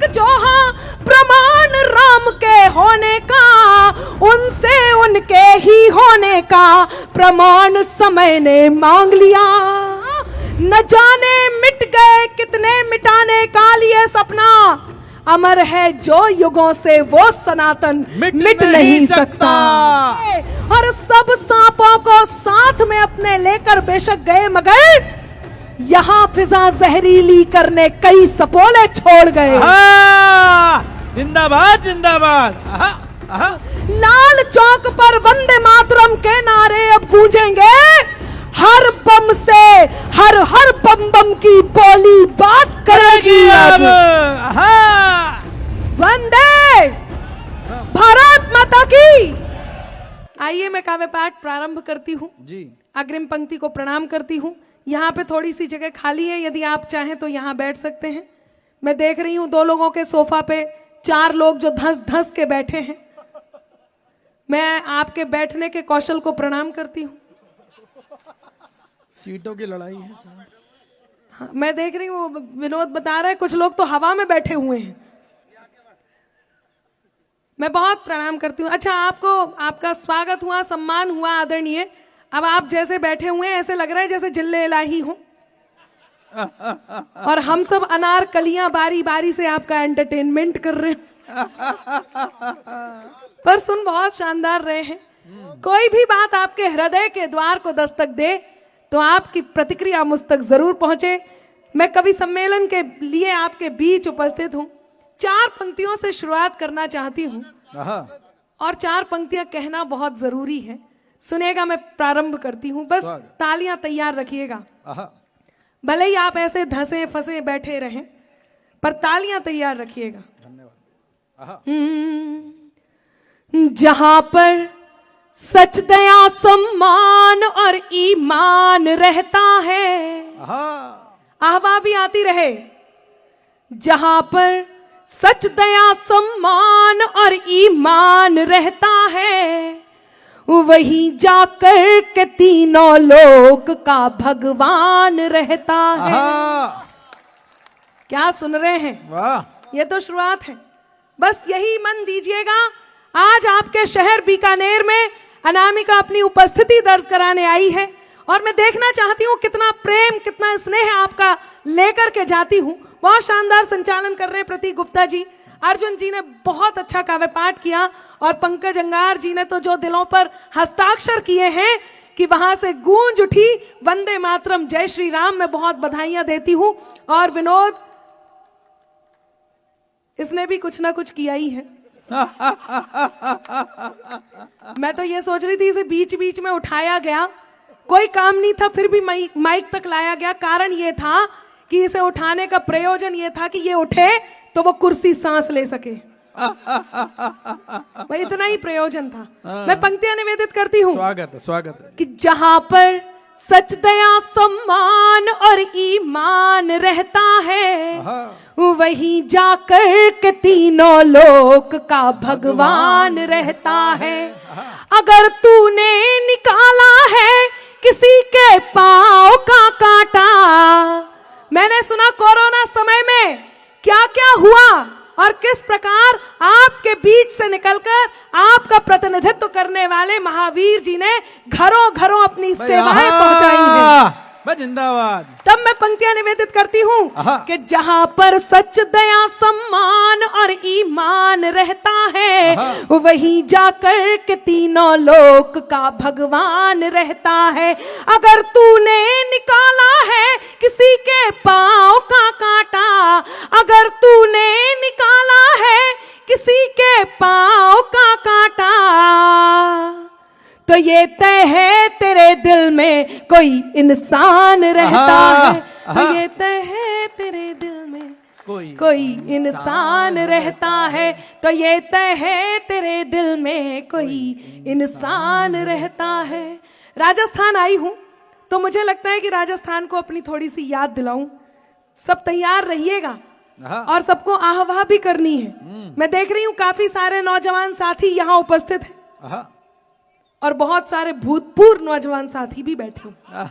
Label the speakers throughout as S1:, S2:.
S1: एक जो हाँ प्रमाण राम के होने का, उनसे उनके ही होने का प्रमाण समय ने मांग लिया। न जाने मिट गए कितने मिटाने का लिए सपना, अमर है जो युगों से वो सनातन मिट नहीं सकता। और सब सांपों को साथ में अपने लेकर बेशक गए, मगर यहाँ फिजा जहरीली करने कई सपोले छोड़ गए।
S2: जिंदाबाद जिंदाबाद।
S1: लाल चौक पर वंदे मातरम के नारे अब गूंजेंगे, हर बम से हर हर बम बम की बोली बात करेगी अब। वंदे भारत माता की। आइए मैं काव्य पाठ प्रारंभ करती हूँ
S2: जी।
S1: अग्रिम पंक्ति को प्रणाम करती हूँ। यहाँ पे थोड़ी सी जगह खाली है, यदि आप चाहें तो यहाँ बैठ सकते हैं। मैं देख रही हूँ 2 लोगों के सोफा पे 4 लोग जो धंस धंस के बैठे हैं। मैं आपके बैठने के कौशल को प्रणाम करती हूँ।
S2: सीटों की लड़ाई है।
S1: हाँ, मैं देख रही हूँ विनोद बता रहा है कुछ लोग तो हवा में बैठे हुए हैं। मैं बहुत प्रणाम करती हूँ। अच्छा, आपको आपका स्वागत हुआ, सम्मान हुआ आदरणीय। अब आप जैसे बैठे हुए हैं ऐसे लग रहा है जैसे जिल्ले इलाही हो, और हम सब अनारकलियां बारी बारी से आपका एंटरटेनमेंट कर रहे हैं। पर सुन बहुत शानदार रहे हैं। कोई भी बात आपके हृदय के द्वार को दस्तक दे तो आपकी प्रतिक्रिया मुझ तक जरूर पहुंचे। मैं कवि सम्मेलन के लिए आपके बीच उपस्थित हूं। 4 पंक्तियों से शुरुआत करना चाहती हूं, और 4 पंक्तियां कहना बहुत जरूरी है। सुनेगा, मैं प्रारंभ करती हूं, बस तालियां तैयार रखिएगा। भले ही आप ऐसे धंसे फंसे बैठे रहें, पर तालियां तैयार रखिएगा। जहां पर सच दया सम्मान और ईमान रहता है, आहवा भी आती रहे। जहां पर सच दया सम्मान और ईमान रहता है, वहीं जाकर के तीनों लोक का भगवान रहता है। क्या सुन रहे हैं?
S2: वाह,
S1: ये तो शुरुआत है। बस यही मन दीजिएगा। आज आपके शहर बीकानेर में अनामिका अपनी उपस्थिति दर्ज कराने आई है, और मैं देखना चाहती हूँ कितना प्रेम कितना स्नेह आपका लेकर के जाती हूँ। बहुत शानदार संचालन कर रहे हैं प्रतीक गुप्ता जी। अर्जुन जी ने बहुत अच्छा काव्य पाठ किया, और पंकज अंगार जी ने तो जो दिलों पर हस्ताक्षर किए हैं कि वहां से गूंज उठी वंदे मातरम जय श्री राम। मैं बहुत बधाइयां देती हूं। और विनोद, इसने भी कुछ ना कुछ किया ही है। मैं तो ये सोच रही थी इसे बीच बीच में उठाया गया, कोई काम नहीं था फिर भी माइक तक लाया गया। कारण ये था कि इसे उठाने का प्रयोजन ये था कि ये उठे तो वो कुर्सी सांस ले सके। भाई इतना ही प्रयोजन था। मैं पंक्तियां निवेदित करती हूँ।
S2: स्वागत है, स्वागत है।
S1: कि जहां पर सच दया सम्मान और ईमान रहता है, वहीं जाकर के तीनों लोक का भगवान रहता है। अगर तूने निकाला है किसी के पांव का कांटा, मैंने सुना कोरोना समय में क्या क्या हुआ और किस प्रकार आपके बीच से निकलकर आपका प्रतिनिधित्व करने वाले महावीर जी ने घरों घरों अपनी सेवाएं पहुंचाई हैं।
S2: जिंदाबाद।
S1: तब मैं पंक्तियां निवेदित करती हूँ कि जहां पर सच दया सम्मान और ईमान रहता है, वहीं जाकर के तीनों लोक का भगवान रहता है। अगर तूने निकाला है किसी के पांव का कांटा, अगर तूने निकाला है किसी के पांव का कांटा, तो ये तय है तेरे दिल में कोई इंसान रहता है। तो ये तय है तेरे दिल में कोई इंसान रहता है। तो ये तय है तेरे दिल में कोई इंसान रहता है। राजस्थान आई हूं तो मुझे लगता है कि राजस्थान को अपनी थोड़ी सी याद दिलाऊं। सब तैयार रहिएगा और सबको आह्वान भी करनी है। मैं देख रही हूं काफी सारे नौजवान साथी यहाँ उपस्थित हैं और बहुत सारे भूतपूर्व नौजवान साथी भी बैठे हैं।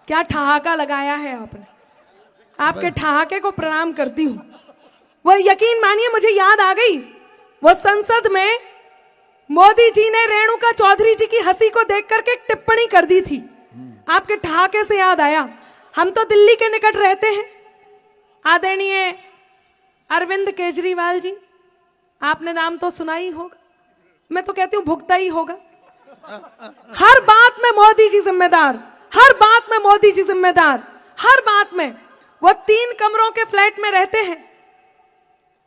S1: क्या ठहाका लगाया है आपने। आपके ठहाके को प्रणाम करती हूं। वो यकीन मानिए मुझे याद आ गई, वो संसद में मोदी जी ने रेणुका चौधरी जी की हंसी को देख करके एक टिप्पणी कर दी थी। आपके ठहाके से याद आया, हम तो दिल्ली के निकट रहते हैं। आदरणीय अरविंद केजरीवाल जी, आपने नाम तो सुना ही होगा, मैं तो कहती हूं भुगता ही होगा। हर बात में मोदी जी जिम्मेदार, हर बात में मोदी जी जिम्मेदार, हर बात में। वो 3 कमरों के फ्लैट में रहते हैं,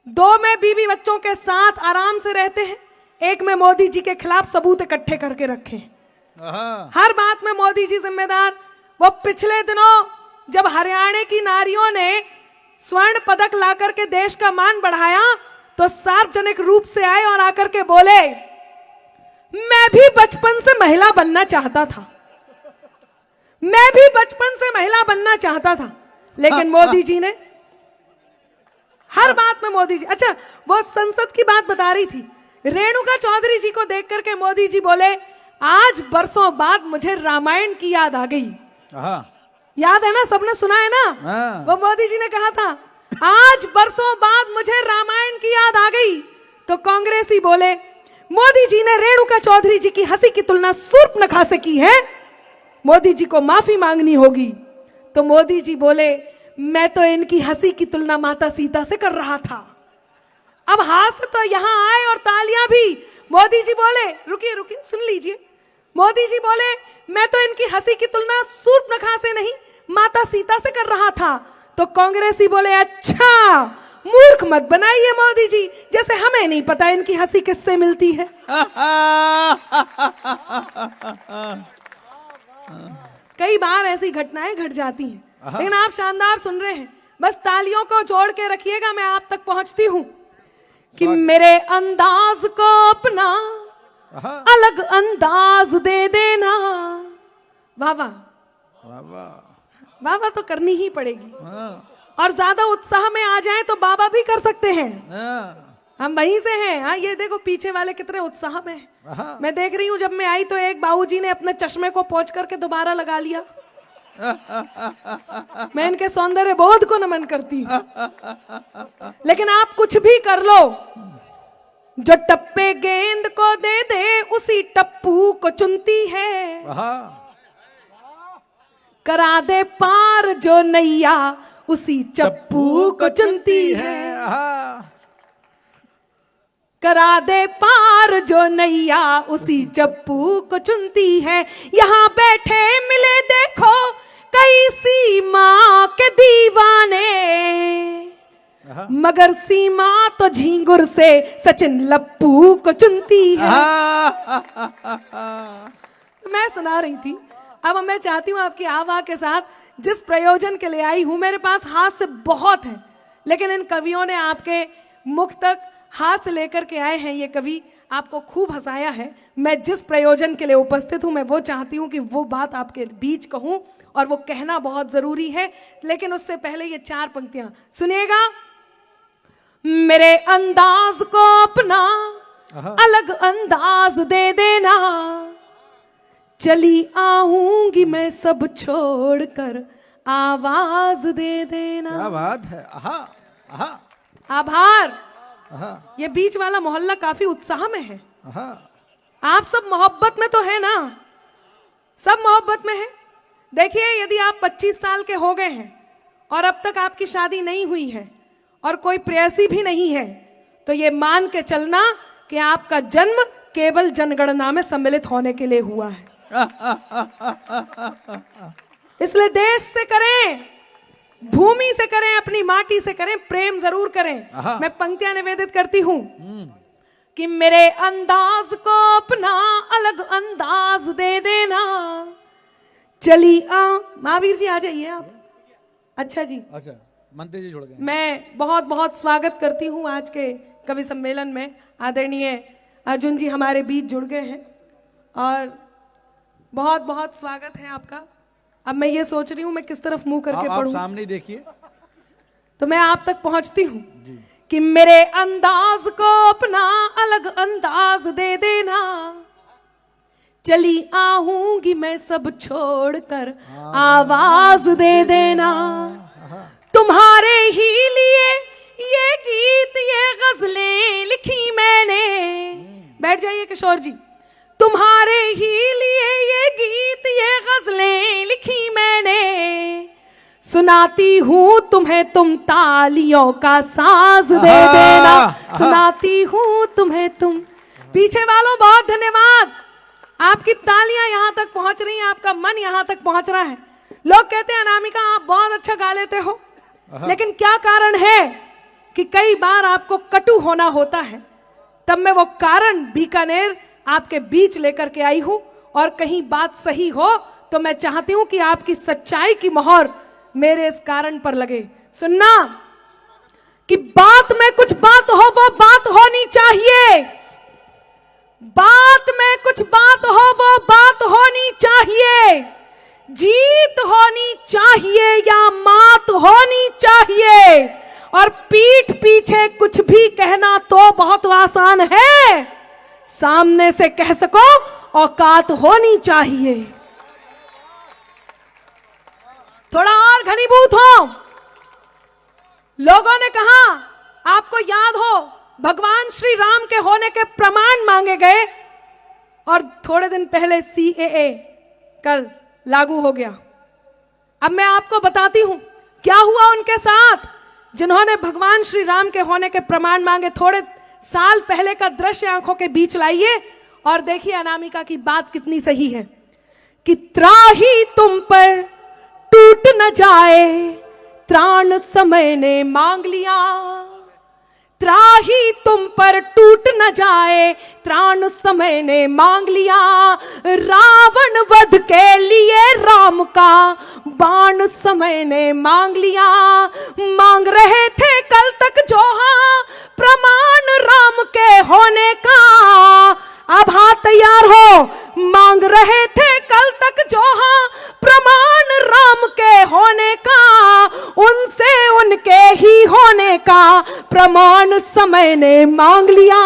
S1: 2 में बीवी बच्चों के साथ आराम से रहते हैं, 1 में मोदी जी के खिलाफ सबूत इकट्ठे करके रखे। हर बात में मोदी जी जिम्मेदार। वो पिछले दिनों जब हरियाणा की नारियों ने स्वर्ण पदक ला करके देश का मान बढ़ाया, तो सार्वजनिक रूप से आए और आकर के बोले, मैं भी बचपन से महिला बनना चाहता था, मैं भी बचपन से महिला बनना चाहता था। लेकिन मोदी जी ने हर बात में मोदी जी। अच्छा, वो संसद की बात बता रही थी, रेणुका चौधरी जी को देख करके मोदी जी बोले, आज बरसों बाद मुझे रामायण की याद आ गई। याद है ना, सबने सुना है ना। वो मोदी जी ने कहा था, आज बरसों बाद मुझे रामायण की याद आ गई। तो कांग्रेसी बोले, मोदी जी ने रेणुका चौधरी जी की हंसी की तुलना शूर्पणखा से की है, मोदी जी को माफी मांगनी होगी। तो मोदी जी बोले, मैं तो इनकी हंसी की तुलना माता सीता से कर रहा था। अब हाथ तो यहां आए और तालियां भी। मोदी जी बोले, रुकिए रुकिए सुन लीजिए, मोदी जी बोले, मैं तो इनकी हंसी की तुलना शूर्पणखा से नहीं माता सीता से कर रहा था। तो कांग्रेसी बोले, अच्छा मूर्ख मत बनाइए मोदी जी, जैसे हमें नहीं पता इनकी हंसी किससे मिलती है। कई बार ऐसी घटनाएं घट जाती हैं, लेकिन आप शानदार सुन रहे हैं। बस तालियों को जोड़ के रखिएगा, मैं आप तक पहुंचती हूं कि मेरे अंदाज को अपना अलग अंदाज दे देना। वाह वाह वाह वाह तो करनी ही पड़ेगी। और ज्यादा उत्साह में आ जाएं तो बाबा भी कर सकते हैं, हम वहीं से हैं। हाँ, ये देखो पीछे वाले कितने उत्साह में हैं। मैं देख रही हूँ, जब मैं आई तो एक बाबूजी ने अपने चश्मे को पोंछ करके दोबारा लगा लिया। मैं इनके सौंदर्य बोध को नमन करती हूँ। लेकिन आप कुछ भी कर लो, जो टप्पे गेंद को दे दे उसी टप्पू को चुनती है। करा दे पार जो नैया उसी चप्पू को चुनती है। करा दे पार जो नैया उसी चप्पू को चुनती है। यहाँ बैठे मिले देखो कई सीमा के दीवाने, मगर सीमा तो झींगुर से सचिन लप्पू को चुनती है। मैं सुना रही थी, अब मैं चाहती हूँ आपकी आवाज के साथ, जिस प्रयोजन के लिए आई हूं, मेरे पास हास्य बहुत है, लेकिन इन कवियों ने आपके मुख तक हास्य लेकर के आए हैं। ये कवि आपको खूब हंसाया है। मैं जिस प्रयोजन के लिए उपस्थित हूं, मैं वो चाहती हूं कि वो बात आपके बीच कहूं, और वो कहना बहुत जरूरी है। लेकिन उससे पहले ये 4 पंक्तियां सुनिएगा। मेरे अंदाज को अपना अलग अंदाज दे देना, चली आऊंगी मैं सब छोड़कर आवाज दे देना।
S2: क्या बात है।
S1: आभार। ये बीच वाला मोहल्ला काफी उत्साह में है। आप सब मोहब्बत में तो है ना, सब मोहब्बत में है। देखिए, यदि आप 25 साल के हो गए हैं और अब तक आपकी शादी नहीं हुई है और कोई प्रेयसी भी नहीं है, तो ये मान के चलना कि आपका जन्म केवल जनगणना में सम्मिलित होने के लिए हुआ है। इसलिए देश से करें, भूमि से करें, अपनी माटी से करें, प्रेम जरूर करें। मैं पंक्तियां निवेदित करती हूं कि मेरे अंदाज को अपना अलग अंदाज दे देना, चली महावीर जी आ जाइए आप। अच्छा जी,
S2: अच्छा मंत्री जी जुड़ गए।
S1: मैं बहुत बहुत स्वागत करती हूं आज के कवि सम्मेलन में। आदरणीय अर्जुन जी हमारे बीच जुड़ गए हैं और बहुत बहुत स्वागत है आपका। अब मैं ये सोच रही हूं मैं किस तरफ मुंह करके पढ़ूं।
S2: आप सामने देखिए,
S1: तो मैं आप तक पहुंचती हूं कि मेरे अंदाज को अपना अलग अंदाज दे देना, चली आऊंगी मैं सब छोड़कर आवाज दे देना। तुम्हारे ही लिए ये गीत किशोर जी, तुम्हारे ही लिए ये गीत ये गजलें लिखी मैंने, सुनाती हूँ तुम्हें तुम तालियों का साज दे देना, सुनाती हूँ तुम्हें तुम। पीछे वालों बहुत धन्यवाद, आपकी तालियां यहां तक पहुंच रही हैं, आपका मन यहां तक पहुंच रहा है। लोग कहते हैं अनामिका आप बहुत अच्छा गा लेते हो, लेकिन क्या कारण है कि कई बार आपको कटु होना होता है, तब मैं वो कारण बीकानेर आपके बीच लेकर के आई हूं। और कहीं बात सही हो तो मैं चाहती हूं कि आपकी सच्चाई की मोहर मेरे इस कारण पर लगे। सुनना कि बात में कुछ बात हो, वो बात होनी चाहिए, बात में कुछ बात हो, वो बात होनी चाहिए, जीत होनी चाहिए या मात होनी चाहिए। और पीठ पीछे कुछ भी कहना तो बहुत आसान है, सामने से कह सको औकात होनी चाहिए। थोड़ा और घनीभूत हो। लोगों ने कहा, आपको याद हो भगवान श्री राम के होने के प्रमाण मांगे गए और थोड़े दिन पहले CAA कल लागू हो गया। अब मैं आपको बताती हूं क्या हुआ उनके साथ जिन्होंने भगवान श्री राम के होने के प्रमाण मांगे। थोड़े साल पहले का दृश्य आंखों के बीच लाइए और देखिए अनामिका की बात कितनी सही है कि त्राही तुम पर टूट न जाए, त्राण समय ने मांग लिया, त्राही तुम पर टूट न जाए, त्राण समय ने मांग लिया। रावण वध के लिए राम का बाण समय ने मांग लिया। मांग रहे थे कल तक जो हाँ प्रमाण राम के होने का, अब हाथ तैयार हो। मांग रहे थे कल तक जो हाँ प्रमाण राम के होने का, उनसे उनके ही होने का प्रमाण समय ने मांग लिया।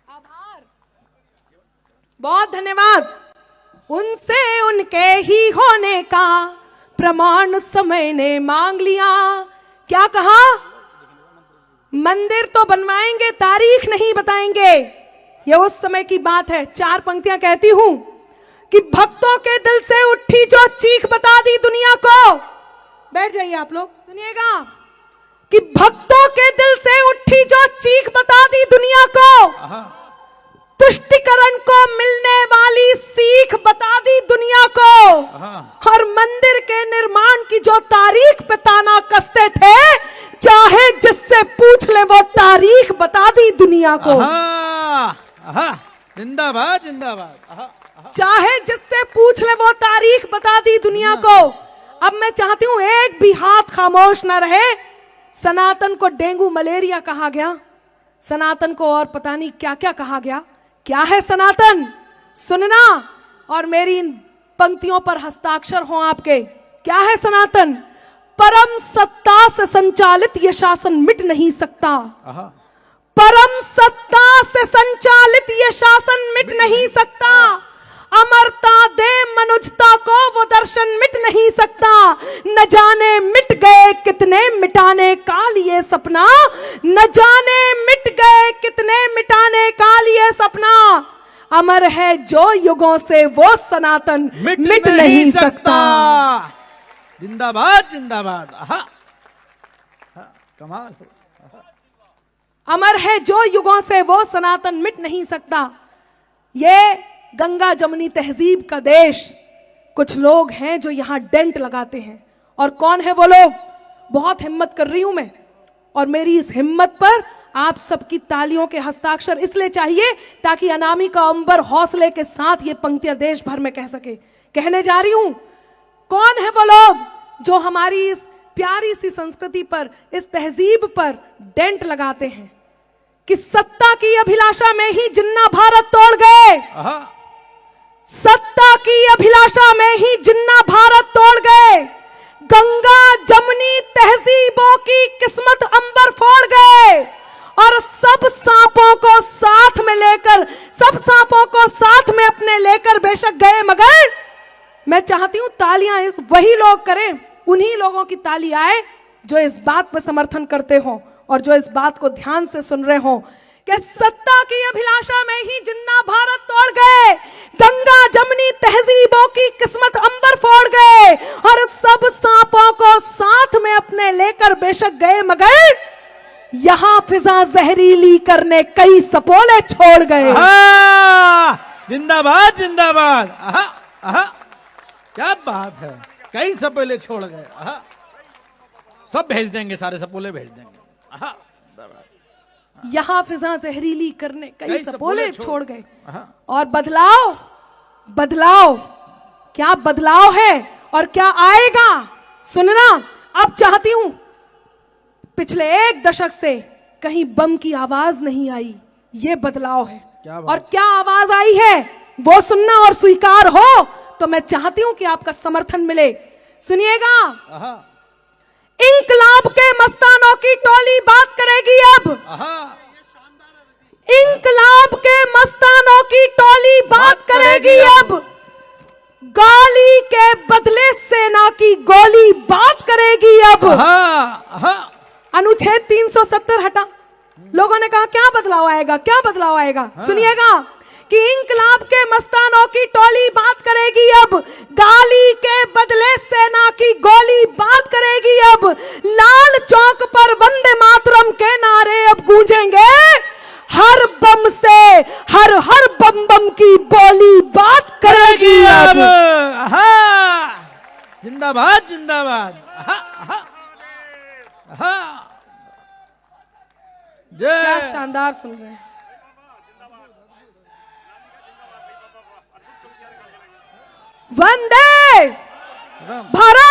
S1: आभार, बहुत धन्यवाद। उनसे उनके ही होने का प्रमाण समय ने मांग लिया। क्या कहा? मंदिर तो बनवाएंगे, तारीख नहीं बताएंगे। यह उस समय की बात है। 4 पंक्तियां कहती हूं कि भक्तों के दिल से उठी जो चीख बता दी दुनिया को। बैठ जाइए आप लोग, सुनिएगा कि भक्तों के दिल से उठी जो चीख बता दी दुनिया को, तुष्टिकरण को मिलने वाली सीख बता दी दुनिया को, और मंदिर के निर्माण की जो तारीख पे ताना कसते थे, चाहे जिससे पूछ ले वो तारीख बता दी दुनिया को।
S2: जिंदाबाद जिंदाबाद।
S1: चाहे जिससे पूछ ले वो तारीख बता दी दुनिया को। अब मैं चाहती हूं एक भी हाथ खामोश ना रहे। सनातन को डेंगू मलेरिया कहा गया, सनातन को और पता नहीं क्या क्या कहा गया। क्या है सनातन? सुनना और मेरी इन पंक्तियों पर हस्ताक्षर हो आपके। क्या है सनातन? परम सत्ता से संचालित यह शासन मिट नहीं सकता। परम सत्ता से संचालित यह शासन मिट नहीं सकता। अमरता दे मनुजता को वो दर्शन मिट नहीं सकता। न जाने मिट गए कितने मिटाने का लिए सपना, न जाने मिट गए कितने मिटाने का लिए सपना। अमर है जो युगों से वो सनातन मिट नहीं सकता।
S2: जिंदाबाद जिंदाबाद। कमाल।
S1: अमर है जो युगों से वो सनातन मिट नहीं सकता। ये गंगा जमुनी तहजीब का देश। कुछ लोग हैं जो यहां डेंट लगाते हैं, और कौन है वो लोग? बहुत हिम्मत कर रही हूं मैं, और मेरी इस हिम्मत पर आप सबकी तालियों के हस्ताक्षर इसलिए चाहिए ताकि अनामिका अंबर हौसले के साथ ये पंक्तियां देश भर में कह सके। कहने जा रही हूं, कौन है वो लोग जो हमारी इस प्यारी सी संस्कृति पर, इस तहजीब पर डेंट लगाते हैं कि सत्ता की अभिलाषा में ही जिन्ना भारत तोड़ गए। सत्ता की अभिलाषा में ही जिन्ना भारत तोड़ गए। गंगा जमुनी तहजीबों की किस्मत अंबर फोड़ गए, और सब सांपों को साथ में लेकर, सब सांपों को साथ में अपने लेकर बेशक गए, मगर मैं चाहती हूं तालियां वही लोग करें, उन्हीं लोगों की ताली आए जो इस बात पर समर्थन करते हो और जो इस बात को ध्यान से सुन रहे हो कि सत्ता की अभिलाषा में ही जिन्ना भारत तोड़ गए, गंगा जमनी तहजीबों की किस्मत अंबर फोड़ गए और सब सांपों को साथ में अपने लेकर बेशक गए, मगर यहां फिजा जहरीली करने कई सपोले छोड़ गए।
S2: जिंदाबाद जिंदाबाद। आहा आहा, क्या बात है, कई सपोले छोड़ गए। आहा, सब भेज देंगे, सारे सपोले भेज देंगे। आहा,
S1: यहां फिजा जहरीली करने कई सपोले छोड़ गए।
S2: आहा,
S1: और बदलाव, बदलाव, क्या बदलाव है और क्या आएगा सुनना। अब चाहती हूं, पिछले 1 दशक से कहीं बम की आवाज नहीं आई, ये बदलाव है। और क्या आवाज आई है वो सुनना और स्वीकार हो तो मैं चाहती हूं कि आपका समर्थन मिले। सुनिएगा, इंकलाब के मस्तानों की टोली बात करेगी अब। इंकलाब के मस्तानों की टोली बात करेगी अब। गाली के बदले सेना की गोली बात करेगी अब। अनुच्छेद 370 हटा। लोगों ने कहा क्या बदलाव आएगा, क्या बदलाव आएगा। सुनिएगा कि इंकलाब के मस्तानों की टोली बात करेगी अब। गाली के बदले सेना की गोली बात करेगी अब। लाल चौक पर वंदे मातरम के नारे अब गूंजेंगे। हर बम से हर हर बम बम की बोली बात करेगी अब।
S2: जिंदाबाद जिंदाबाद।
S1: क्या शानदार सुन रहे हैं। वंदे भारत।